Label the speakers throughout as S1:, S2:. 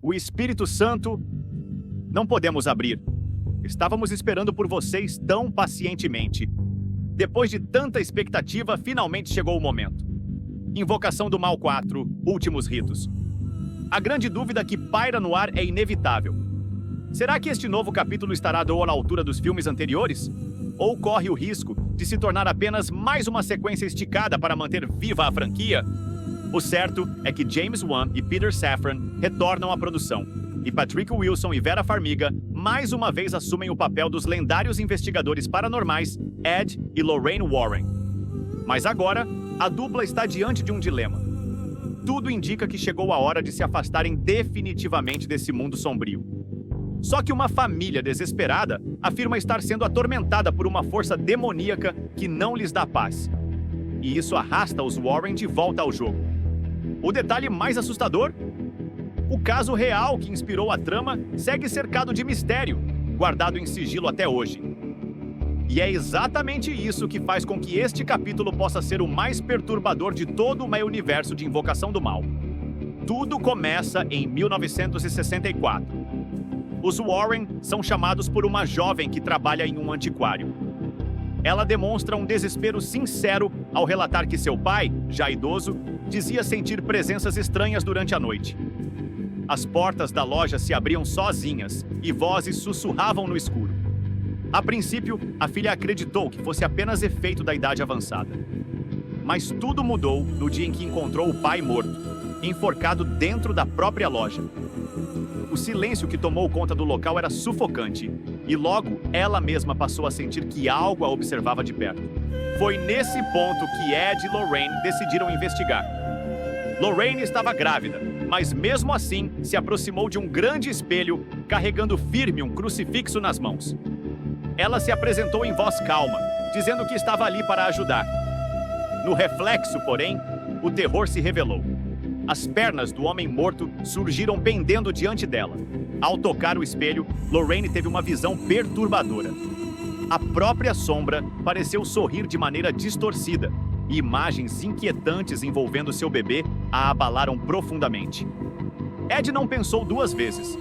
S1: O Espírito Santo... Não podemos abrir. Estávamos esperando por vocês tão pacientemente. Depois de tanta expectativa, finalmente chegou o momento. Invocação do Mal 4, Últimos Ritos. A grande dúvida que paira no ar é inevitável. Será que este novo capítulo estará à altura dos filmes anteriores? Ou corre o risco de se tornar apenas mais uma sequência esticada para manter viva a franquia? O certo é que James Wan e Peter Safran retornam à produção, e Patrick Wilson e Vera Farmiga mais uma vez assumem o papel dos lendários investigadores paranormais Ed e Lorraine Warren. Mas agora, a dupla está diante de um dilema. Tudo indica que chegou a hora de se afastarem definitivamente desse mundo sombrio. Só que uma família desesperada afirma estar sendo atormentada por uma força demoníaca que não lhes dá paz. E isso arrasta os Warren de volta ao jogo. O detalhe mais assustador? O caso real que inspirou a trama segue cercado de mistério, guardado em sigilo até hoje. E é exatamente isso que faz com que este capítulo possa ser o mais perturbador de todo o universo de Invocação do Mal. Tudo começa em 1964. Os Warren são chamados por uma jovem que trabalha em um antiquário. Ela demonstra um desespero sincero ao relatar que seu pai, já idoso, dizia sentir presenças estranhas durante a noite. As portas da loja se abriam sozinhas e vozes sussurravam no escuro. A princípio, a filha acreditou que fosse apenas efeito da idade avançada. Mas tudo mudou no dia em que encontrou o pai morto, enforcado dentro da própria loja. O silêncio que tomou conta do local era sufocante, e logo ela mesma passou a sentir que algo a observava de perto. Foi nesse ponto que Ed e Lorraine decidiram investigar. Lorraine estava grávida, mas mesmo assim se aproximou de um grande espelho, carregando firme um crucifixo nas mãos. Ela se apresentou em voz calma, dizendo que estava ali para ajudar. No reflexo, porém, o terror se revelou. As pernas do homem morto surgiram pendendo diante dela. Ao tocar o espelho, Lorraine teve uma visão perturbadora. A própria sombra pareceu sorrir de maneira distorcida, e imagens inquietantes envolvendo seu bebê a abalaram profundamente. Ed não pensou duas vezes.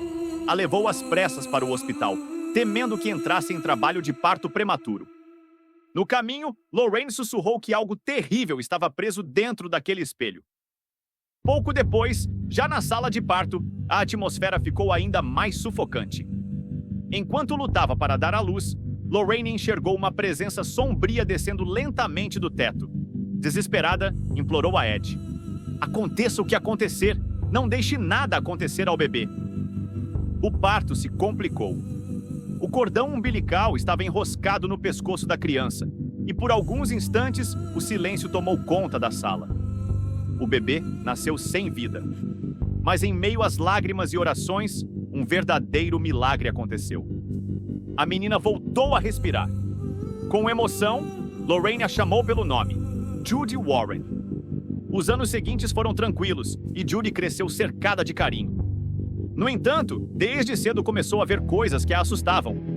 S1: A levou às pressas para o hospital, temendo que entrasse em trabalho de parto prematuro. No caminho, Lorraine sussurrou que algo terrível estava preso dentro daquele espelho. Pouco depois, já na sala de parto, a atmosfera ficou ainda mais sufocante. Enquanto lutava para dar à luz, Lorraine enxergou uma presença sombria descendo lentamente do teto. Desesperada, implorou a Ed: "Aconteça o que acontecer, não deixe nada acontecer ao bebê." O parto se complicou. O cordão umbilical estava enroscado no pescoço da criança, e por alguns instantes o silêncio tomou conta da sala. O bebê nasceu sem vida. Mas em meio às lágrimas e orações, um verdadeiro milagre aconteceu. A menina voltou a respirar. Com emoção, Lorraine a chamou pelo nome: Judy Warren. Os anos seguintes foram tranquilos e Judy cresceu cercada de carinho. No entanto, desde cedo começou a ver coisas que a assustavam.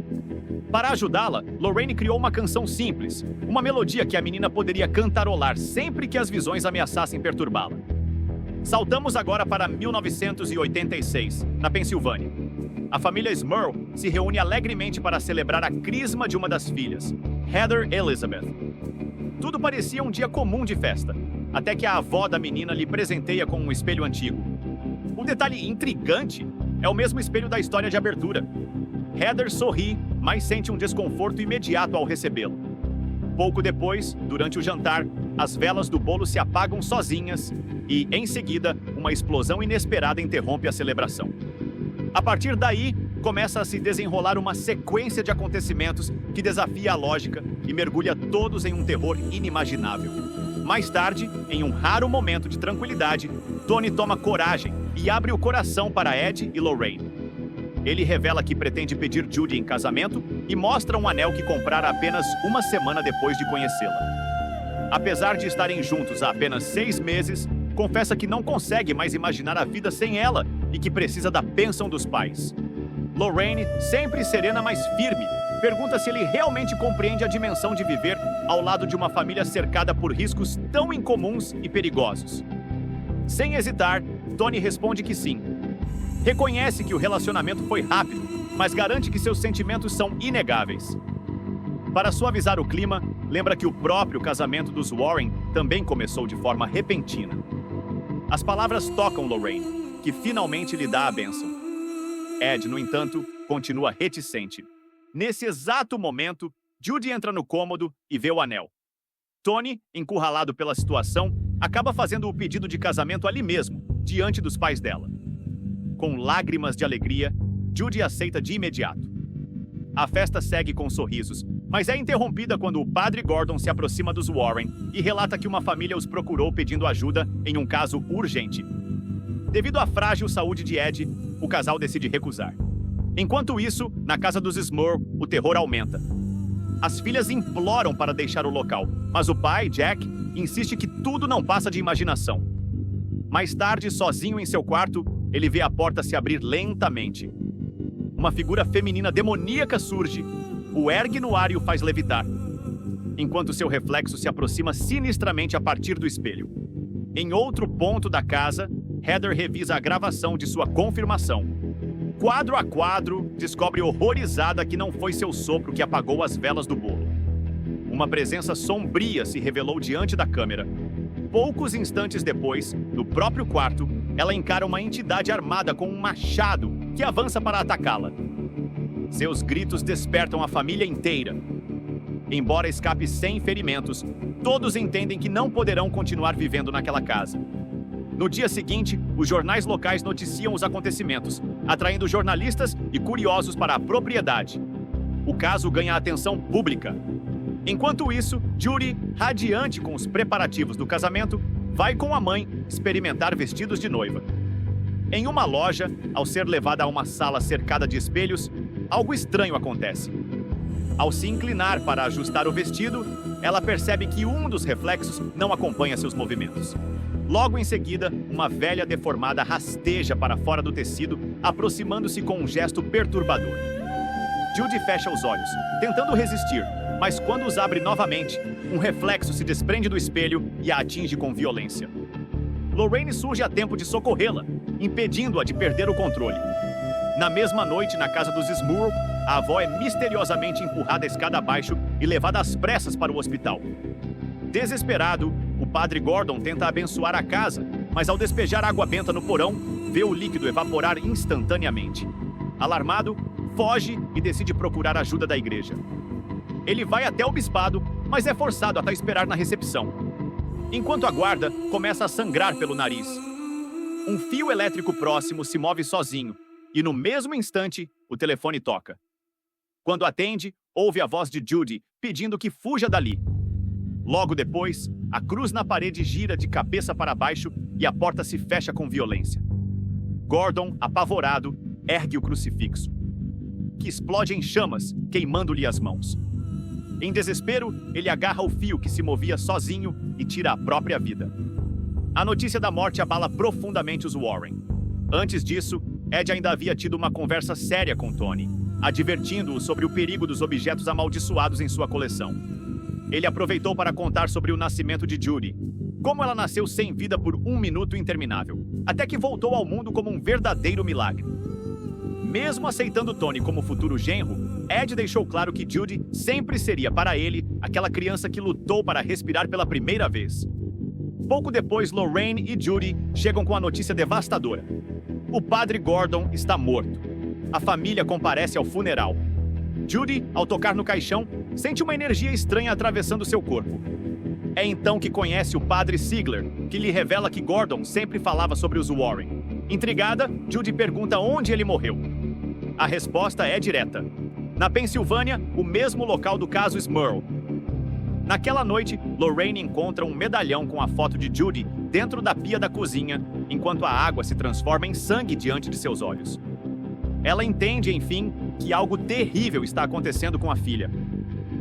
S1: Para ajudá-la, Lorraine criou uma canção simples, uma melodia que a menina poderia cantarolar sempre que as visões ameaçassem perturbá-la. Saltamos agora para 1986, na Pensilvânia. A família Smurl se reúne alegremente para celebrar a crisma de uma das filhas, Heather Elizabeth. Tudo parecia um dia comum de festa, até que a avó da menina lhe presenteia com um espelho antigo. O detalhe intrigante é o mesmo espelho da história de abertura. Heather sorri, mas sente um desconforto imediato ao recebê-lo. Pouco depois, durante o jantar, as velas do bolo se apagam sozinhas e, em seguida, uma explosão inesperada interrompe a celebração. A partir daí, começa a se desenrolar uma sequência de acontecimentos que desafia a lógica e mergulha todos em um terror inimaginável. Mais tarde, em um raro momento de tranquilidade, Tony toma coragem e abre o coração para Ed e Lorraine. Ele revela que pretende pedir Judy em casamento e mostra um anel que comprara apenas uma semana depois de conhecê-la. Apesar de estarem juntos há apenas 6 meses, confessa que não consegue mais imaginar a vida sem ela e que precisa da bênção dos pais. Lorraine, sempre serena mas firme, pergunta se ele realmente compreende a dimensão de viver ao lado de uma família cercada por riscos tão incomuns e perigosos. Sem hesitar, Tony responde que sim. Reconhece que o relacionamento foi rápido, mas garante que seus sentimentos são inegáveis. Para suavizar o clima, lembra que o próprio casamento dos Warren também começou de forma repentina. As palavras tocam Lorraine, que finalmente lhe dá a bênção. Ed, no entanto, continua reticente. Nesse exato momento, Judy entra no cômodo e vê o anel. Tony, encurralado pela situação, acaba fazendo o pedido de casamento ali mesmo, diante dos pais dela. Com lágrimas de alegria, Judy aceita de imediato. A festa segue com sorrisos, mas é interrompida quando o padre Gordon se aproxima dos Warren e relata que uma família os procurou pedindo ajuda em um caso urgente. Devido à frágil saúde de Ed, o casal decide recusar. Enquanto isso, na casa dos Smurl, o terror aumenta. As filhas imploram para deixar o local, mas o pai, Jack, insiste que tudo não passa de imaginação. Mais tarde, sozinho em seu quarto, ele vê a porta se abrir lentamente. Uma figura feminina demoníaca surge, o ergue no ar e o faz levitar, enquanto seu reflexo se aproxima sinistramente a partir do espelho. Em outro ponto da casa, Heather revisa a gravação de sua confirmação. Quadro a quadro, descobre horrorizada que não foi seu sopro que apagou as velas do bolo. Uma presença sombria se revelou diante da câmera. Poucos instantes depois, no próprio quarto, ela encara uma entidade armada com um machado que avança para atacá-la. Seus gritos despertam a família inteira. Embora escape sem ferimentos, todos entendem que não poderão continuar vivendo naquela casa. No dia seguinte, os jornais locais noticiam os acontecimentos, atraindo jornalistas e curiosos para a propriedade. O caso ganha atenção pública. Enquanto isso, Judy, radiante com os preparativos do casamento, vai com a mãe experimentar vestidos de noiva. Em uma loja, ao ser levada a uma sala cercada de espelhos, algo estranho acontece. Ao se inclinar para ajustar o vestido, ela percebe que um dos reflexos não acompanha seus movimentos. Logo em seguida, uma velha deformada rasteja para fora do tecido, aproximando-se com um gesto perturbador. Judy fecha os olhos, tentando resistir, mas quando os abre novamente, um reflexo se desprende do espelho e a atinge com violência. Lorraine surge a tempo de socorrê-la, impedindo-a de perder o controle. Na mesma noite, na casa dos Smurl, a avó é misteriosamente empurrada a escada abaixo e levada às pressas para o hospital. Desesperado, o padre Gordon tenta abençoar a casa, mas ao despejar água benta no porão, vê o líquido evaporar instantaneamente. Alarmado, foge e decide procurar ajuda da igreja. Ele vai até o bispado, mas é forçado a esperar na recepção. Enquanto aguarda, começa a sangrar pelo nariz. Um fio elétrico próximo se move sozinho, e no mesmo instante, o telefone toca. Quando atende, ouve a voz de Judy pedindo que fuja dali. Logo depois, a cruz na parede gira de cabeça para baixo e a porta se fecha com violência. Gordon, apavorado, ergue o crucifixo, que explode em chamas, queimando-lhe as mãos. Em desespero, ele agarra o fio que se movia sozinho e tira a própria vida. A notícia da morte abala profundamente os Warren. Antes disso, Ed ainda havia tido uma conversa séria com Tony, advertindo-o sobre o perigo dos objetos amaldiçoados em sua coleção. Ele aproveitou para contar sobre o nascimento de Judy, como ela nasceu sem vida por um minuto interminável, até que voltou ao mundo como um verdadeiro milagre. Mesmo aceitando Tony como futuro genro, Ed deixou claro que Judy sempre seria para ele aquela criança que lutou para respirar pela primeira vez. Pouco depois, Lorraine e Judy chegam com a notícia devastadora. O padre Gordon está morto. A família comparece ao funeral. Judy, ao tocar no caixão, sente uma energia estranha atravessando seu corpo. É então que conhece o padre Sigler, que lhe revela que Gordon sempre falava sobre os Warren. Intrigada, Judy pergunta onde ele morreu. A resposta é direta. Na Pensilvânia, o mesmo local do caso Smurl. Naquela noite, Lorraine encontra um medalhão com a foto de Judy dentro da pia da cozinha, enquanto a água se transforma em sangue diante de seus olhos. Ela entende, enfim, que algo terrível está acontecendo com a filha.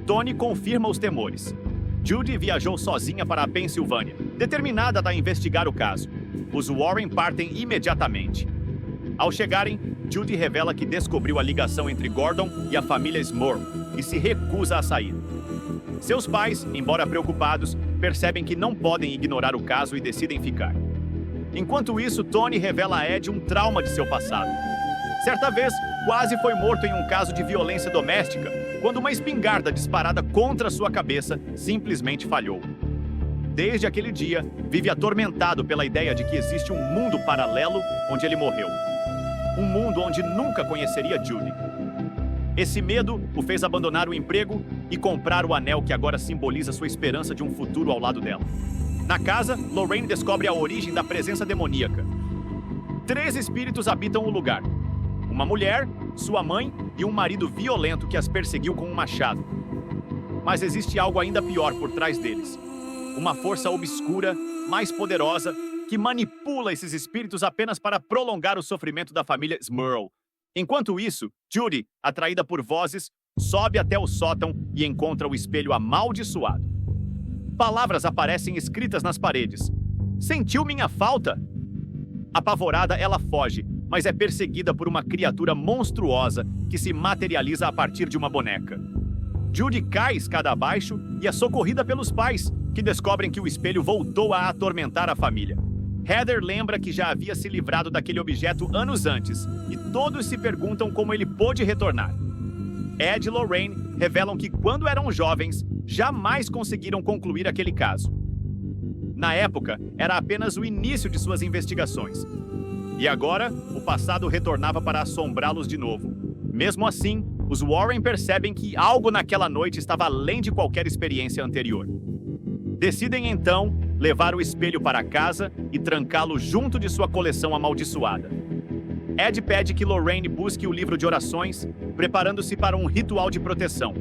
S1: Tony confirma os temores. Judy viajou sozinha para a Pensilvânia, determinada a investigar o caso. Os Warren partem imediatamente. Ao chegarem, Judy revela que descobriu a ligação entre Gordon e a família Smurl e se recusa a sair. Seus pais, embora preocupados, percebem que não podem ignorar o caso e decidem ficar. Enquanto isso, Tony revela a Ed um trauma de seu passado. Certa vez, quase foi morto em um caso de violência doméstica, quando uma espingarda disparada contra sua cabeça simplesmente falhou. Desde aquele dia, vive atormentado pela ideia de que existe um mundo paralelo onde ele morreu. Um mundo onde nunca conheceria Judy. Esse medo o fez abandonar o emprego e comprar o anel que agora simboliza sua esperança de um futuro ao lado dela. Na casa, Lorraine descobre a origem da presença demoníaca. 3 espíritos habitam o lugar. Uma mulher, sua mãe e um marido violento que as perseguiu com um machado. Mas existe algo ainda pior por trás deles. Uma força obscura, mais poderosa, que manipula esses espíritos apenas para prolongar o sofrimento da família Smurl. Enquanto isso, Judy, atraída por vozes, sobe até o sótão e encontra o espelho amaldiçoado. Palavras aparecem escritas nas paredes. Sentiu minha falta? Apavorada, ela foge, mas é perseguida por uma criatura monstruosa que se materializa a partir de uma boneca. Judy cai escada abaixo e é socorrida pelos pais, que descobrem que o espelho voltou a atormentar a família. Heather lembra que já havia se livrado daquele objeto anos antes, e todos se perguntam como ele pôde retornar. Ed e Lorraine revelam que, quando eram jovens, jamais conseguiram concluir aquele caso. Na época, era apenas o início de suas investigações. E agora, o passado retornava para assombrá-los de novo. Mesmo assim, os Warren percebem que algo naquela noite estava além de qualquer experiência anterior. Decidem, então, levar o espelho para casa e trancá-lo junto de sua coleção amaldiçoada. Ed pede que Lorraine busque o livro de orações, preparando-se para um ritual de proteção,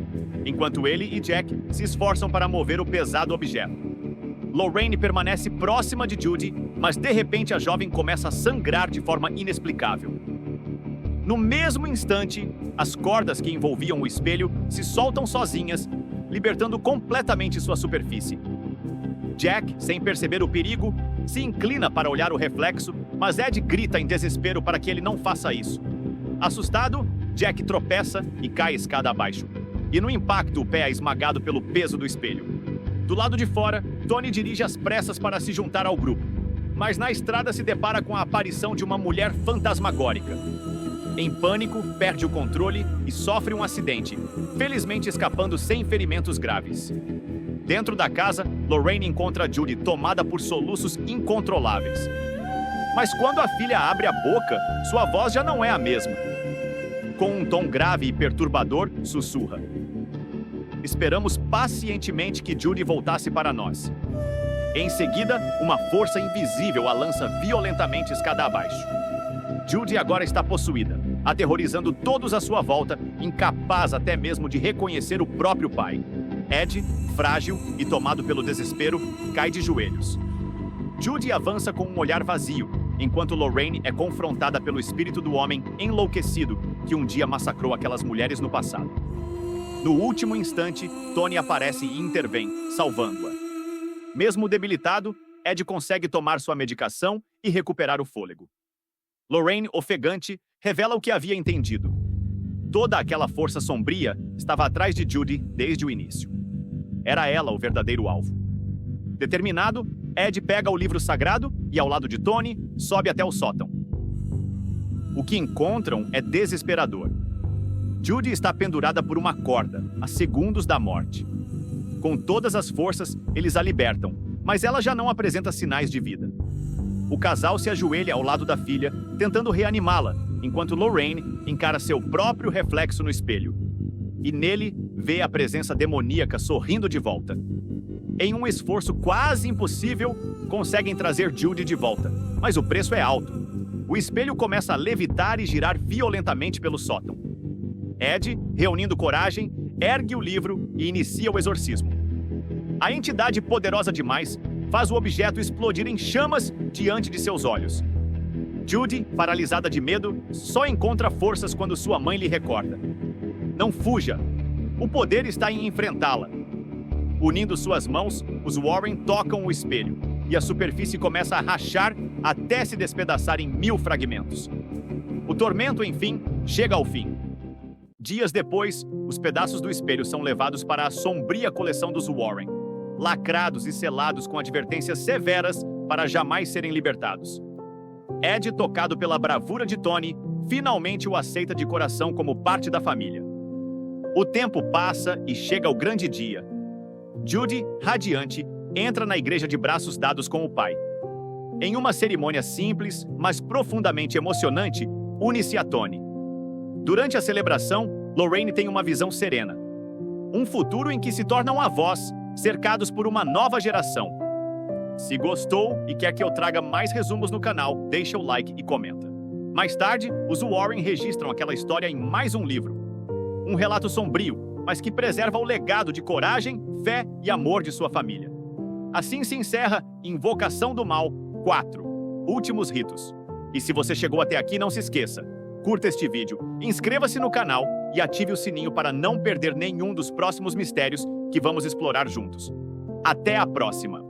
S1: enquanto ele e Jack se esforçam para mover o pesado objeto. Lorraine permanece próxima de Judy, mas de repente a jovem começa a sangrar de forma inexplicável. No mesmo instante, as cordas que envolviam o espelho se soltam sozinhas, libertando completamente sua superfície. Jack, sem perceber o perigo, se inclina para olhar o reflexo, mas Ed grita em desespero para que ele não faça isso. Assustado, Jack tropeça e cai escada abaixo. E no impacto, o pé é esmagado pelo peso do espelho. Do lado de fora, Tony dirige às pressas para se juntar ao grupo, mas na estrada se depara com a aparição de uma mulher fantasmagórica. Em pânico, perde o controle e sofre um acidente, felizmente escapando sem ferimentos graves. Dentro da casa, Lorraine encontra Judy tomada por soluços incontroláveis. Mas quando a filha abre a boca, sua voz já não é a mesma. Com um tom grave e perturbador, sussurra: "Esperamos pacientemente que Judy voltasse para nós." Em seguida, uma força invisível a lança violentamente escada abaixo. Judy agora está possuída, aterrorizando todos à sua volta, incapaz até mesmo de reconhecer o próprio pai. Ed, frágil e tomado pelo desespero, cai de joelhos. Judy avança com um olhar vazio, enquanto Lorraine é confrontada pelo espírito do homem enlouquecido que um dia massacrou aquelas mulheres no passado. No último instante, Tony aparece e intervém, salvando-a. Mesmo debilitado, Ed consegue tomar sua medicação e recuperar o fôlego. Lorraine, ofegante, revela o que havia entendido. Toda aquela força sombria estava atrás de Judy desde o início. Era ela o verdadeiro alvo. Determinado, Ed pega o livro sagrado e, ao lado de Tony, sobe até o sótão. O que encontram é desesperador. Judy está pendurada por uma corda, a segundos da morte. Com todas as forças, eles a libertam, mas ela já não apresenta sinais de vida. O casal se ajoelha ao lado da filha, tentando reanimá-la, enquanto Lorraine encara seu próprio reflexo no espelho. E nele, vê a presença demoníaca sorrindo de volta. Em um esforço quase impossível, conseguem trazer Judy de volta, mas o preço é alto. O espelho começa a levitar e girar violentamente pelo sótão. Ed, reunindo coragem, ergue o livro e inicia o exorcismo. A entidade poderosa demais faz o objeto explodir em chamas diante de seus olhos. Judy, paralisada de medo, só encontra forças quando sua mãe lhe recorda: "Não fuja! O poder está em enfrentá-la." Unindo suas mãos, os Warren tocam o espelho, e a superfície começa a rachar até se despedaçar em 1000 fragmentos. O tormento, enfim, chega ao fim. Dias depois, os pedaços do espelho são levados para a sombria coleção dos Warren, lacrados e selados com advertências severas para jamais serem libertados. Ed, tocado pela bravura de Tony, finalmente o aceita de coração como parte da família. O tempo passa e chega o grande dia. Judy, radiante, entra na igreja de braços dados com o pai. Em uma cerimônia simples, mas profundamente emocionante, une-se a Tony. Durante a celebração, Lorraine tem uma visão serena. Um futuro em que se tornam avós, cercados por uma nova geração. Se gostou e quer que eu traga mais resumos no canal, deixa o like e comenta. Mais tarde, os Warren registram aquela história em mais um livro. Um relato sombrio, mas que preserva o legado de coragem, fé e amor de sua família. Assim se encerra Invocação do Mal 4, Últimos Ritos. E se você chegou até aqui, não se esqueça, curta este vídeo, inscreva-se no canal e ative o sininho para não perder nenhum dos próximos mistérios que vamos explorar juntos. Até a próxima!